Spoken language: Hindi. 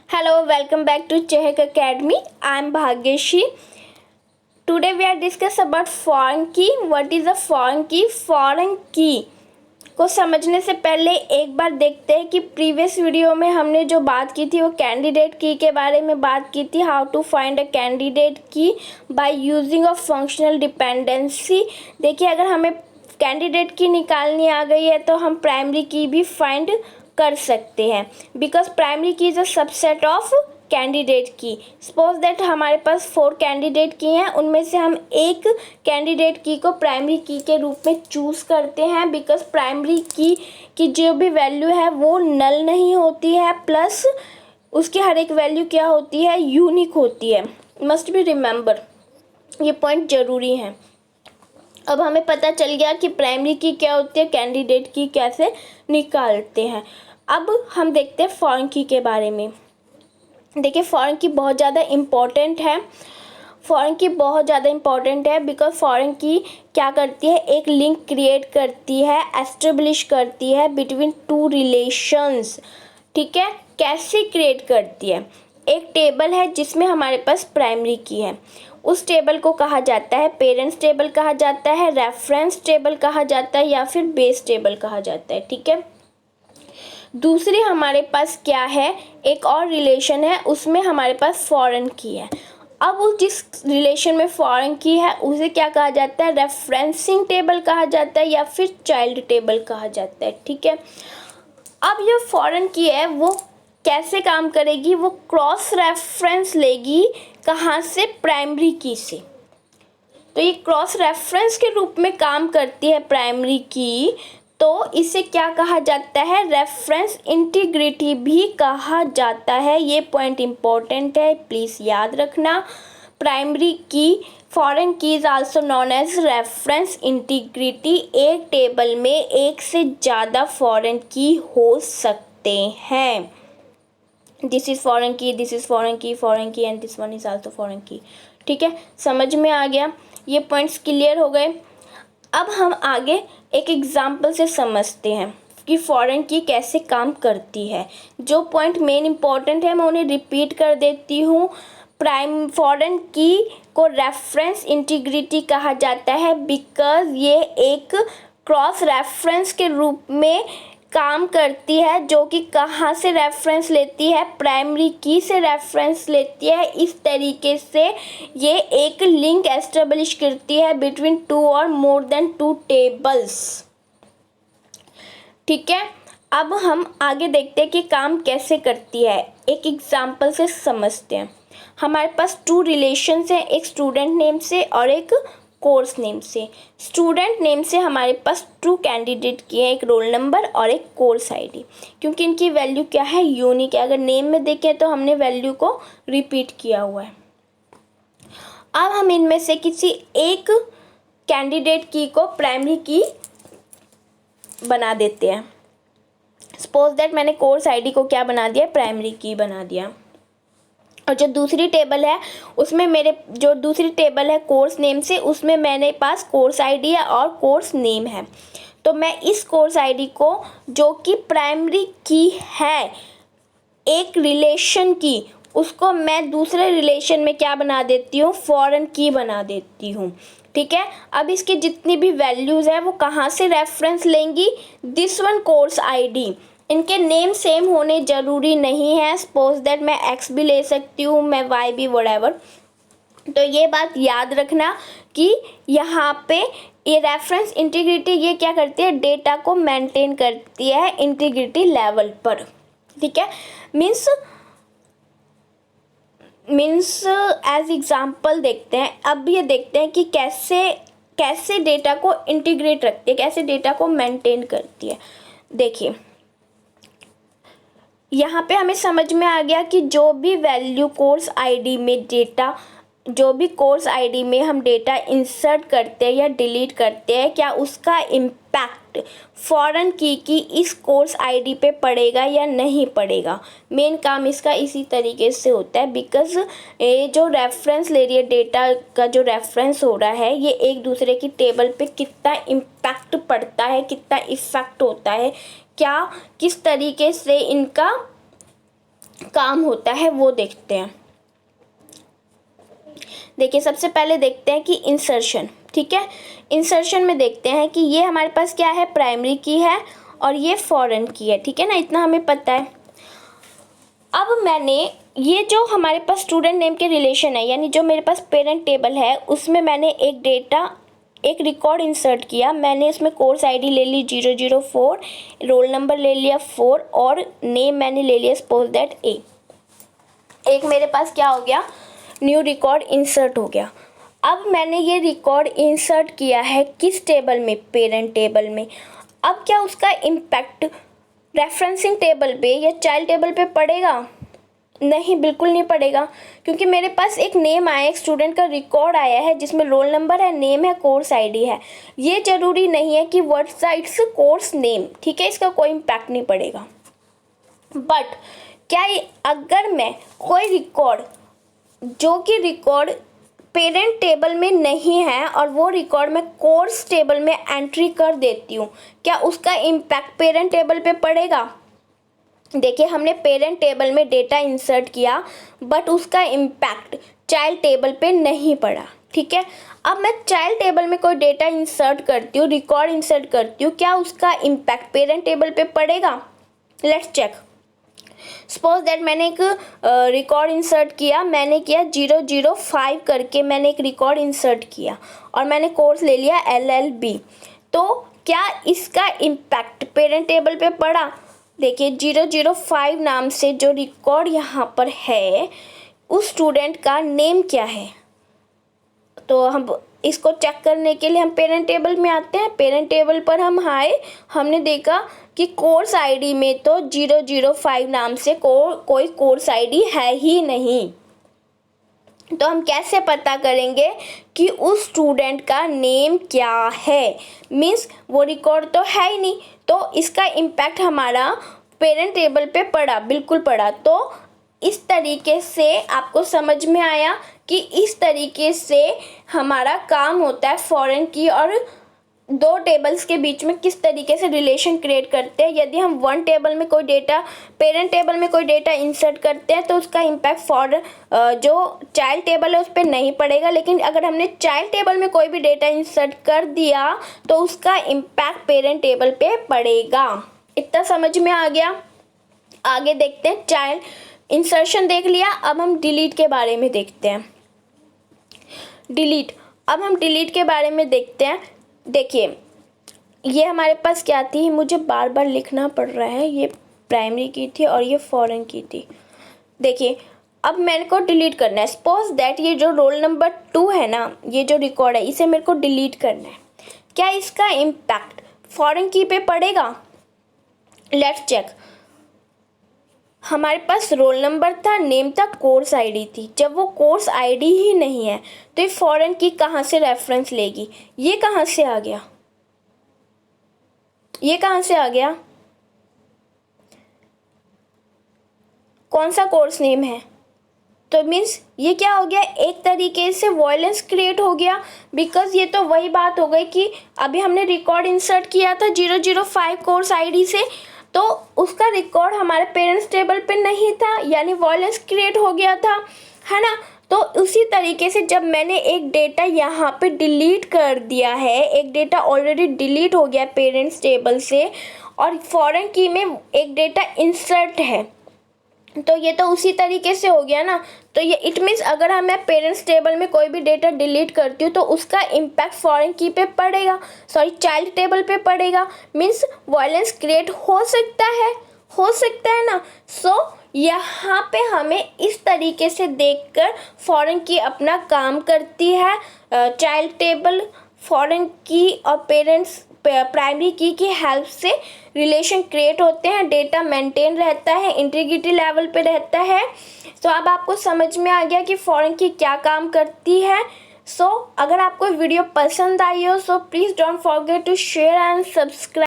Hello, welcome back to Chehak Academy. I am Bhagyeshi. Today we are discuss about foreign key. What is a foreign key? Foreign key को समझने से पहले एक बार देखते हैं कि प्रीवियस वीडियो में हमने जो बात की थी वो कैंडिडेट की के बारे में बात की थी। How to find a candidate key by using a functional dependency. देखिए, अगर हमें कैंडिडेट की निकालनी आ गई है तो हम प्राइमरी की भी फाइंड कर सकते हैं, बिकॉज प्राइमरी की is a subset of candidate की। सपोज दैट हमारे पास 4 कैंडिडेट की हैं, उनमें से हम एक कैंडिडेट की को प्राइमरी की के रूप में चूज़ करते हैं, बिकॉज प्राइमरी की जो भी वैल्यू है वो नल नहीं होती है, प्लस उसकी हर एक वैल्यू क्या होती है, यूनिक होती है। मस्ट बी रिमेंबर, ये पॉइंट ज़रूरी है। अब हमें पता चल गया कि प्राइमरी की क्या होती है, कैंडिडेट की कैसे निकालते हैं। अब हम देखते हैं फॉरेन की के बारे में। देखिए, फॉरेन की बहुत ज़्यादा इम्पोर्टेंट है। फॉरेन की बहुत ज़्यादा इम्पोर्टेंट है बिकॉज फॉरेन की क्या करती है, एक लिंक क्रिएट करती है, एस्टेब्लिश करती है बिटवीन 2 रिलेशंस। ठीक है, कैसे क्रिएट करती है? एक टेबल है जिसमें हमारे पास प्राइमरी की है, उस टेबल को कहा जाता है पेरेंट्स टेबल कहा जाता है, रेफरेंस टेबल कहा जाता है, या फिर बेस टेबल कहा जाता है। ठीक है, दूसरी हमारे पास क्या है, एक और रिलेशन है, उसमें हमारे पास फॉरेन की है। अब उस जिस रिलेशन में फॉरेन की है उसे क्या कहा जाता है, रेफरेंसिंग टेबल कहा जाता है, या फिर चाइल्ड टेबल कहा जाता है। ठीक है, अब जो फॉरेन की है वो कैसे काम करेगी, वो क्रॉस रेफरेंस लेगी, कहाँ से, प्राइमरी की से। तो ये क्रॉस रेफरेंस के रूप में काम करती है प्राइमरी की, तो इसे क्या कहा जाता है, रेफरेंस इंटीग्रिटी भी कहा जाता है। ये पॉइंट इम्पोर्टेंट है, प्लीज़ याद रखना। Primary key, foreign key is also known as reference integrity. एक टेबल में एक से ज़्यादा फॉरेन की हो सकते हैं। This is foreign key, this is foreign key and this one is also foreign key. ठीक है, समझ में आ गया, ये पॉइंट्स क्लियर हो गए। अब हम आगे एक एग्जाम्पल से समझते हैं कि फॉरेन की कैसे काम करती है। जो पॉइंट मेन इंपॉर्टेंट है मैं उन्हें रिपीट कर देती हूँ। फॉरेन की को रेफरेंस इंटीग्रिटी कहा जाता है बिकॉज ये एक क्रॉस रेफरेंस के रूप में काम करती है, जो कि कहाँ से रेफरेंस लेती है, प्राइमरी की से रेफरेंस लेती है। इस तरीके से ये एक लिंक एस्टेब्लिश करती है बिटवीन 2 और मोर देन 2 टेबल्स। ठीक है, अब हम आगे देखते हैं कि काम कैसे करती है, एक एग्जाम्पल से समझते हैं। हमारे पास 2 रिलेशंस हैं, एक स्टूडेंट नेम से और एक कोर्स नेम से। स्टूडेंट नेम से हमारे पास 2 कैंडिडेट की हैं, एक रोल नंबर और एक कोर्स आईडी, क्योंकि इनकी वैल्यू क्या है, यूनिक है। अगर नेम में देखें तो हमने वैल्यू को रिपीट किया हुआ है। अब हम इनमें से किसी एक कैंडिडेट की को प्राइमरी की बना देते हैं। सपोज दैट मैंने कोर्स आईडी को क्या बना दिया, प्राइमरी की बना दिया। और जो दूसरी टेबल है उसमें जो दूसरी टेबल है कोर्स नेम से, उसमें मेरे पास कोर्स आईडी है और कोर्स नेम है। तो मैं इस कोर्स आईडी को, जो कि प्राइमरी की है एक रिलेशन की, उसको मैं दूसरे रिलेशन में क्या बना देती हूँ, फॉरेन की बना देती हूँ। ठीक है, अब इसकी जितनी भी वैल्यूज़ हैं वो कहाँ से रेफरेंस लेंगी, दिस वन कोर्स आईडी। इनके नेम सेम होने ज़रूरी नहीं है। सपोज दैट मैं एक्स भी ले सकती हूँ, मैं वाई भी, व्हाटएवर। तो ये बात याद रखना कि यहाँ पे ये रेफरेंस इंटीग्रिटी ये क्या करती है, डेटा को मेंटेन करती है इंटीग्रिटी लेवल पर। ठीक है, मीन्स एज एग्जाम्पल देखते हैं। अब ये देखते हैं कि कैसे डेटा को इंटीग्रेट रखती है, कैसे डेटा को मेंटेन करती है। देखिए, यहाँ पे हमें समझ में आ गया कि जो भी वैल्यू कोर्स आईडी में डेटा, जो भी कोर्स आईडी में हम डेटा इंसर्ट करते हैं या डिलीट करते हैं, क्या उसका इम्पैक्ट फॉरेन की इस कोर्स आईडी पे पड़ेगा या नहीं पड़ेगा। मेन काम इसका इसी तरीके से होता है, बिकॉज ये जो रेफरेंस ले रही है, डेटा का जो रेफरेंस हो रहा है, ये एक दूसरे की टेबल पे कितना इम्पैक्ट पड़ता है, कितना इफ़ेक्ट होता है, क्या किस तरीके से इनका काम होता है वो देखते हैं। देखिए सबसे पहले देखते हैं कि इंसर्शन, ठीक है। इंसर्शन में देखते हैं कि ये हमारे पास क्या है, प्राइमरी की है और ये फॉरेन की है, ठीक है ना, इतना हमें पता है। अब मैंने ये जो हमारे पास स्टूडेंट नेम के रिलेशन है, यानी जो मेरे पास पेरेंट टेबल है, उसमें मैंने एक रिकॉर्ड इंसर्ट किया। मैंने इसमें कोर्स आईडी ले ली 004, रोल नंबर ले लिया 4 और नेम मैंने ले लिया सपोज दैट ए। एक मेरे पास क्या हो गया, न्यू रिकॉर्ड इंसर्ट हो गया। अब मैंने ये रिकॉर्ड इंसर्ट किया है किस टेबल में, पेरेंट टेबल में। अब क्या उसका इम्पैक्ट रेफरेंसिंग टेबल पे या चाइल्ड टेबल पे पड़ेगा? नहीं, बिल्कुल नहीं पड़ेगा, क्योंकि मेरे पास एक नेम आया, एक स्टूडेंट का रिकॉर्ड आया है जिसमें रोल नंबर है, नेम है, कोर्स आईडी है। ये जरूरी नहीं है कि व्हाट्स इट्स कोर्स नेम, ठीक है, इसका कोई इम्पैक्ट नहीं पड़ेगा। बट क्या अगर मैं कोई रिकॉर्ड जो कि रिकॉर्ड पेरेंट टेबल में नहीं है और वो रिकॉर्ड मैं कोर्स टेबल में एंट्री कर देती हूँ, क्या उसका इम्पैक्ट पेरेंट टेबल पे पड़ेगा? देखिए हमने पेरेंट टेबल में डेटा इंसर्ट किया बट उसका इम्पैक्ट चाइल्ड टेबल पे नहीं पड़ा, ठीक है। अब मैं चाइल्ड टेबल में कोई डेटा इंसर्ट करती हूँ, रिकॉर्ड इंसर्ट करती हूँ, क्या उसका इम्पैक्ट पेरेंट टेबल पे पड़ेगा? Let's check. सपोज दैट मैंने एक रिकॉर्ड इंसर्ट किया, मैंने किया 005 करके मैंने एक रिकॉर्ड इंसर्ट किया और मैंने कोर्स ले लिया LLB। तो क्या इसका इम्पैक्ट पेरेंट टेबल पे पड़ा? देखिए 005 नाम से जो रिकॉर्ड यहाँ पर है उस स्टूडेंट का नेम क्या है, तो हम इसको चेक करने के लिए हम पेरेंट टेबल में आते हैं। पेरेंट टेबल पर हम आए, हमने देखा कि कोर्स आईडी में तो 005 नाम से कोई कोर्स आईडी है ही नहीं। तो हम कैसे पता करेंगे कि उस स्टूडेंट का नेम क्या है? मीन्स वो रिकॉर्ड तो है ही नहीं, तो इसका इम्पैक्ट हमारा पेरेंट टेबल पे पड़ा, बिल्कुल पड़ा। तो इस तरीके से आपको समझ में आया कि इस तरीके से हमारा काम होता है फॉरेन की और दो टेबल्स के बीच में किस तरीके से रिलेशन क्रिएट करते हैं। यदि हम वन टेबल में कोई डेटा, पेरेंट टेबल में कोई डेटा इंसर्ट करते हैं तो उसका इम्पैक्ट जो चाइल्ड टेबल है उस पर नहीं पड़ेगा, लेकिन अगर हमने चाइल्ड टेबल में कोई भी डेटा इंसर्ट कर दिया तो उसका इम्पैक्ट पेरेंट टेबल पे पड़ेगा। इतना समझ में आ गया? आगे देखते हैं। चाइल्ड इंसर्शन देख लिया, अब हम डिलीट के बारे में देखते हैं। डिलीट, अब हम डिलीट के बारे में देखते हैं। देखिए ये हमारे पास क्या थी, मुझे बार बार लिखना पड़ रहा है, ये प्राइमरी की थी और ये फॉरेन की थी। देखिए अब मेरे को डिलीट करना है। सपोज दैट ये जो रोल नंबर 2 है ना, ये जो रिकॉर्ड है, इसे मेरे को डिलीट करना है। क्या इसका इम्पैक्ट फॉरेन की पे पड़ेगा? Let's check. हमारे पास रोल नंबर था, नेम था, कोर्स आईडी थी। जब वो कोर्स आईडी ही नहीं है तो ये फॉरेन की कहाँ से रेफरेंस लेगी? ये कहाँ से आ गया? ये कहाँ से आ गया? कौन सा कोर्स नेम है? तो मीन्स ये क्या हो गया, एक तरीके से वॉयलेंस क्रिएट हो गया। बिकॉज ये तो वही बात हो गई कि अभी हमने रिकॉर्ड इंसर्ट किया था 005 कोर्स आईडी से, तो उसका रिकॉर्ड हमारे पेरेंट्स टेबल पे नहीं था, यानी वॉयलेंस क्रिएट हो गया था, है ना। तो उसी तरीके से जब मैंने एक डेटा यहाँ पे डिलीट कर दिया है, एक डेटा ऑलरेडी डिलीट हो गया पेरेंट्स टेबल से और फॉरेन की में एक डेटा इंसर्ट है, तो ये तो उसी तरीके से हो गया ना। तो ये इट मीन्स अगर मैं पेरेंट्स टेबल में कोई भी डेटा डिलीट करती हूँ तो उसका इम्पैक्ट फॉरेन की पे पड़ेगा, सॉरी चाइल्ड टेबल पे पड़ेगा। मीन्स वॉयलेंस क्रिएट हो सकता है ना। सो यहाँ पे हमें इस तरीके से देखकर फॉरेन की अपना काम करती है। चाइल्ड टेबल, फॉरेन की और पेरेंट्स प्राइमरी की हेल्प से रिलेशन क्रिएट होते हैं, डेटा मेंटेन रहता है, इंटीग्रिटी लेवल पे रहता है। तो अब आपको समझ में आ गया कि फॉरेन की क्या काम करती है। सो अगर आपको वीडियो पसंद आई हो so please don't forget to share and subscribe.